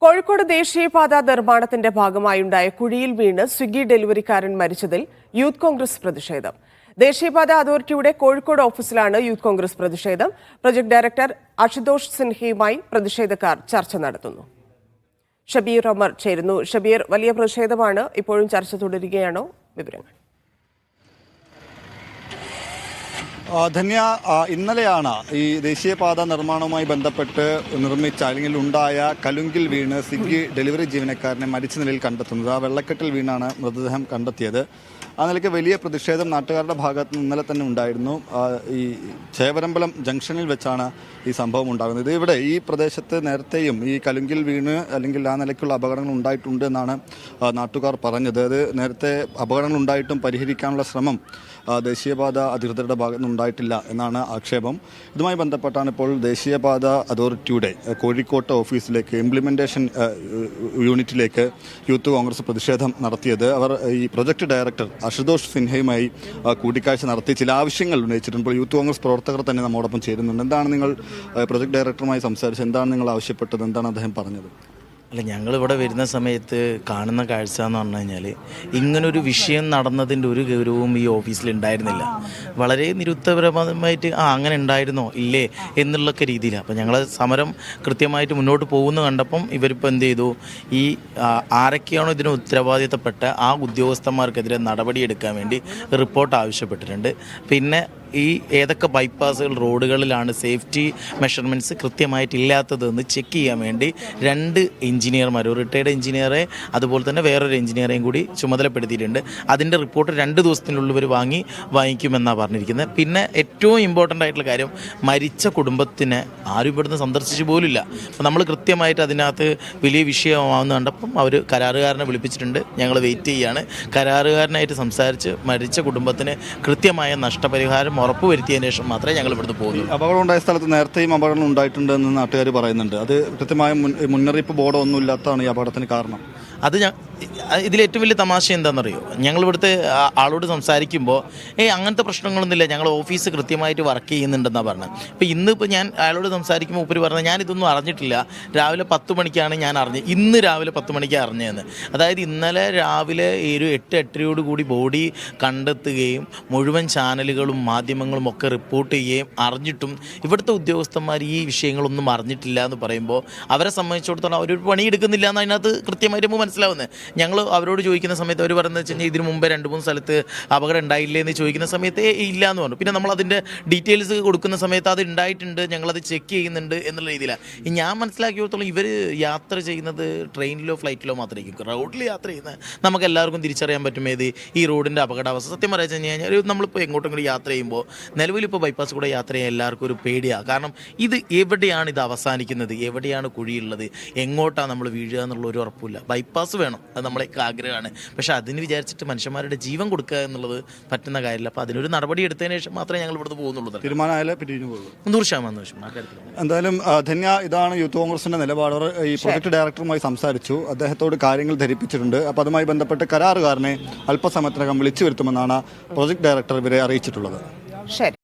കോഴിക്കോട് ദേശീയപാത നിർമ്മാണത്തിന്റെ ഭാഗമായുണ്ടായ കുഴിയിൽ വീണ് സ്വിഗ്ഗി ഡെലിവറിക്കാരൻ മരിച്ചതിൽ യൂത്ത് കോൺഗ്രസ് പ്രതിഷേധം. ദേശീയപാത അതോറിറ്റിയുടെ കോഴിക്കോട് ഓഫീസിലാണ് യൂത്ത് കോൺഗ്രസ് പ്രതിഷേധം. പ്രൊജക്ട് ഡയറക്ടർ അശുതോഷ് സിൻഹയുമായി പ്രതിഷേധക്കാർ ചർച്ച നടത്തുന്നു. ഷബീർ അമർ ചേരുന്നു. ഷബീർ, വലിയ പ്രതിഷേധമാണ്, ഇപ്പോഴും ചർച്ച തുടരുകയാണോ? വിവരങ്ങൾ. ധന്യ, ഇന്നലെയാണ് ഈ ദേശീയപാത നിർമ്മാണവുമായി ബന്ധപ്പെട്ട് നിർമ്മിച്ച അല്ലെങ്കിൽ ഉണ്ടായ കലുങ്കിൽ വീണ് സ്വിഗ്ഗി ഡെലിവറി ജീവനക്കാരനെ മരിച്ച നിലയിൽ കണ്ടെത്തുന്നത്. ആ വെള്ളക്കെട്ടിൽ വീണാണ് മൃതദേഹം കണ്ടെത്തിയത്. ആ നിലയ്ക്ക് വലിയ പ്രതിഷേധം നാട്ടുകാരുടെ ഭാഗത്ത് നിന്ന് ഇന്നലെ തന്നെ ഉണ്ടായിരുന്നു. ഈ ചേവരമ്പലം ജംഗ്ഷനിൽ വെച്ചാണ് ഈ സംഭവം ഉണ്ടാകുന്നത്. ഇവിടെ ഈ പ്രദേശത്ത് നേരത്തെയും ഈ കലുങ്കിൽ വീണ് അല്ലെങ്കിൽ ആ നിലയ്ക്കുള്ള അപകടങ്ങൾ ഉണ്ടായിട്ടുണ്ട് എന്നാണ് നാട്ടുകാർ പറഞ്ഞത്. അത് നേരത്തെ അപകടങ്ങൾ ഉണ്ടായിട്ടും പരിഹരിക്കാനുള്ള ശ്രമം ദേശീയപാത അധികൃതരുടെ ഭാഗത്തുനിന്ന് ഉണ്ടായിട്ടില്ല എന്നാണ് ആക്ഷേപം. ഇതുമായി ബന്ധപ്പെട്ടാണ് ഇപ്പോൾ ദേശീയപാത അതോറിറ്റിയുടെ കോഴിക്കോട്ടെ ഓഫീസിലേക്ക് ഇംപ്ലിമെൻറ്റേഷൻ യൂണിറ്റിലേക്ക് യൂത്ത് കോൺഗ്രസ് പ്രതിഷേധം നടത്തിയത്. അവർ ഈ പ്രൊജക്ട് ഡയറക്ടർ അശുതോഷ് സിൻഹയുമായി കൂടിക്കാഴ്ച നടത്തി ചില ആവശ്യങ്ങൾ ഉന്നയിച്ചിട്ടുണ്ട്. ഇപ്പോൾ യൂത്ത് കോൺഗ്രസ് പ്രവർത്തകർ തന്നെ നമ്മോടൊപ്പം ചേരുന്നുണ്ട്. എന്താണ് നിങ്ങൾ പ്രൊജക്ട് ഡയറക്ടറുമായി സംസാരിച്ചത്? എന്താണ് നിങ്ങൾ ആവശ്യപ്പെട്ടത്? എന്താണ് അദ്ദേഹം പറഞ്ഞത്? അല്ല, ഞങ്ങളിവിടെ വരുന്ന സമയത്ത് കാണുന്ന കാഴ്ച എന്ന് പറഞ്ഞു കഴിഞ്ഞാൽ ഇങ്ങനൊരു വിഷയം നടന്നതിൻ്റെ ഒരു ഗൗരവവും ഈ ഓഫീസിൽ ഉണ്ടായിരുന്നില്ല. വളരെ നിരുത്തരപരമായിട്ട് അങ്ങനെ ഉണ്ടായിരുന്നോ ഇല്ലേ എന്നുള്ളൊക്കെ രീതിയിലാണ്. അപ്പോൾ ഞങ്ങൾ സമരം കൃത്യമായിട്ട് മുന്നോട്ട് പോകുന്ന കണ്ടപ്പം ഇവരിപ്പോൾ എന്ത് ചെയ്തു, ഈ ആരൊക്കെയാണോ ഇതിന് ഉത്തരവാദിത്തപ്പെട്ട ആ ഉദ്യോഗസ്ഥന്മാർക്കെതിരെ നടപടിയെടുക്കാൻ വേണ്ടി റിപ്പോർട്ട് ആവശ്യപ്പെട്ടിട്ടുണ്ട്. പിന്നെ ഈ ഏതൊക്കെ ബൈപ്പാസുകൾ റോഡുകളിലാണ് സേഫ്റ്റി മെഷർമെൻറ്റ്സ് കൃത്യമായിട്ടില്ലാത്തതെന്ന് ചെക്ക് ചെയ്യാൻ വേണ്ടി 2 എഞ്ചിനീയർമാർ, ഒരു റിട്ടയർഡ് എഞ്ചിനീയറെ അതുപോലെ തന്നെ വേറൊരു എഞ്ചിനീയറേയും കൂടി ചുമതലപ്പെടുത്തിയിട്ടുണ്ട്. അതിൻ്റെ റിപ്പോർട്ട് 2 ദിവസത്തിനുള്ളിൽ ഇവർ വാങ്ങിക്കുമെന്നാണ് പറഞ്ഞിരിക്കുന്നത്. പിന്നെ ഏറ്റവും ഇമ്പോർട്ടൻ്റ് ആയിട്ടുള്ള കാര്യം, മരിച്ച കുടുംബത്തിനെ ആരും ഇവിടുന്ന് സന്ദർശിച്ചു പോലില്ല. അപ്പോൾ നമ്മൾ കൃത്യമായിട്ട് അതിനകത്ത് വലിയ വിഷയമാവുന്ന കണ്ടപ്പം അവർ കരാറുകാരനെ വിളിപ്പിച്ചിട്ടുണ്ട്. ഞങ്ങൾ വെയിറ്റ് ചെയ്യുകയാണ്. കരാറുകാരനായിട്ട് സംസാരിച്ച് മരിച്ച കുടുംബത്തിന് കൃത്യമായ നഷ്ടപരിഹാരം ഉറപ്പുവരുത്തിയതിനു ശേഷം മാത്രമേ ഞങ്ങൾ ഇവിടുന്ന് പോകുള്ളൂ. അപകടം ഉണ്ടായ സ്ഥലത്ത് നേരത്തെയും അപകടം ഉണ്ടായിട്ടുണ്ടെന്ന് നാട്ടുകാർ പറയുന്നുണ്ട്. അത് കൃത്യമായ മുന്നറിയിപ്പ് ബോർഡോ ഒന്നും ഇല്ലാത്തതാണ് ഈ അപകടത്തിന് കാരണം. അത് ഇതിലേറ്റവും വലിയ തമാശ എന്താണെന്നറിയോ, ഞങ്ങൾ ഇവിടുത്തെ ആളോട് സംസാരിക്കുമ്പോൾ അങ്ങനത്തെ പ്രശ്നങ്ങളൊന്നുമില്ല, ഞങ്ങൾ ഓഫീസ് കൃത്യമായിട്ട് വർക്ക് ചെയ്യുന്നുണ്ടെന്നാണ് പറഞ്ഞത്. ഇപ്പോൾ ഇന്നിപ്പോൾ ഞാൻ അയാളോട് സംസാരിക്കുമ്പോൾ ഉപരി പറഞ്ഞത് ഞാനിതൊന്നും അറിഞ്ഞിട്ടില്ല, രാവിലെ 10 മണിക്കാണ് ഞാൻ അറിഞ്ഞത്, ഇന്ന് രാവിലെ 10 മണിക്കാണ് അറിഞ്ഞതെന്ന്. അതായത് ഇന്നലെ രാവിലെ ഒരു 8-8:30 കൂടി ബോഡി കണ്ടെത്തുകയും മുഴുവൻ ചാനലുകളും മാധ്യമങ്ങളും ഒക്കെ റിപ്പോർട്ട് ചെയ്യുകയും അറിഞ്ഞിട്ടും ഇവിടുത്തെ ഉദ്യോഗസ്ഥന്മാർ ഈ വിഷയങ്ങളൊന്നും അറിഞ്ഞിട്ടില്ല എന്ന് പറയുമ്പോൾ അവരെ സംബന്ധിച്ചിടത്തോളം അവരൊരു പണിയെടുക്കുന്നില്ല എന്ന് അതിനകത്ത് കൃത്യമായിട്ട് മനസ്സിലാവുന്നത്. ഞങ്ങൾ അവരോട് ചോദിക്കുന്ന സമയത്ത് അവർ പറയുന്നത് വെച്ച് കഴിഞ്ഞാൽ ഇതിനു മുമ്പേ 2-3 സ്ഥലത്ത് അപകടം ഉണ്ടായില്ലേ എന്ന് ചോദിക്കുന്ന സമയത്ത് ഇല്ല എന്ന് പറഞ്ഞു. പിന്നെ നമ്മൾ അതിൻ്റെ ഡീറ്റെയിൽസ് കൊടുക്കുന്ന സമയത്ത് അത് ഉണ്ടായിട്ടുണ്ട്, ഞങ്ങളത് ചെക്ക് ചെയ്യുന്നുണ്ട് എന്നുള്ള രീതിയിലാണ്. ഞാൻ മനസ്സിലാക്കിയോടത്തോളം ഇവർ യാത്ര ചെയ്യുന്നത് ട്രെയിനിലോ ഫ്ലൈറ്റിലോ മാത്രമായിരിക്കും. റോഡിൽ യാത്ര ചെയ്യുന്നത് നമുക്ക് എല്ലാവർക്കും തിരിച്ചറിയാൻ പറ്റും ഏത് ഈ റോഡിൻ്റെ അപകടാവസ്ഥ. സത്യം പറയാൻ കഴിഞ്ഞാൽ നമ്മളിപ്പോൾ എങ്ങോട്ടെങ്കിലും യാത്ര ചെയ്യുമ്പോൾ നിലവിലിപ്പോൾ ബൈപ്പാസ് കൂടെ യാത്ര ചെയ്യാൻ എല്ലാവർക്കും ഒരു പേടിയാണ്. കാരണം ഇത് എവിടെയാണ് ഇത് അവസാനിക്കുന്നത്, എവിടെയാണ് കുഴിയുള്ളത്, എങ്ങോട്ടാണ് നമ്മൾ വീഴുക എന്നുള്ള ഒരു ഉറപ്പില്ല. ബൈപ്പാസ് വേണം, അത് നമ്മളെയൊക്കെ ആഗ്രഹമാണ്. പക്ഷേ അതിന് വിചാരിച്ചിട്ട് മനുഷ്യന്മാരുടെ ജീവൻ കൊടുക്കുക എന്നുള്ളത് പറ്റുന്ന കാര്യമില്ല. അപ്പോൾ അതിനൊരു നടപടി എടുത്തതിന് ശേഷം മാത്രമേ ഞങ്ങൾ ഇവിടുന്ന് പോകുന്നുള്ളൂ. തീരുമാനമായാലും പിരിഞ്ഞു പോകുള്ളൂ. 100%. എന്തായാലും ധന്യ, ഇതാണ് യൂത്ത് കോൺഗ്രസിന്റെ നിലപാട്. അവർ ഈ പ്രൊജക്ട് ഡയറക്ടറുമായി സംസാരിച്ചു, അദ്ദേഹത്തോട് കാര്യങ്ങൾ ധരിപ്പിച്ചിട്ടുണ്ട്. അപ്പോൾ അതുമായി ബന്ധപ്പെട്ട് കരാറുകാരനെ അല്പസമയത്തിനകം വിളിച്ചു വരുത്തുമെന്നാണ് പ്രൊജക്ട് ഡയറക്ടർ ഇവരെ അറിയിച്ചിട്ടുള്ളത്. ശരി.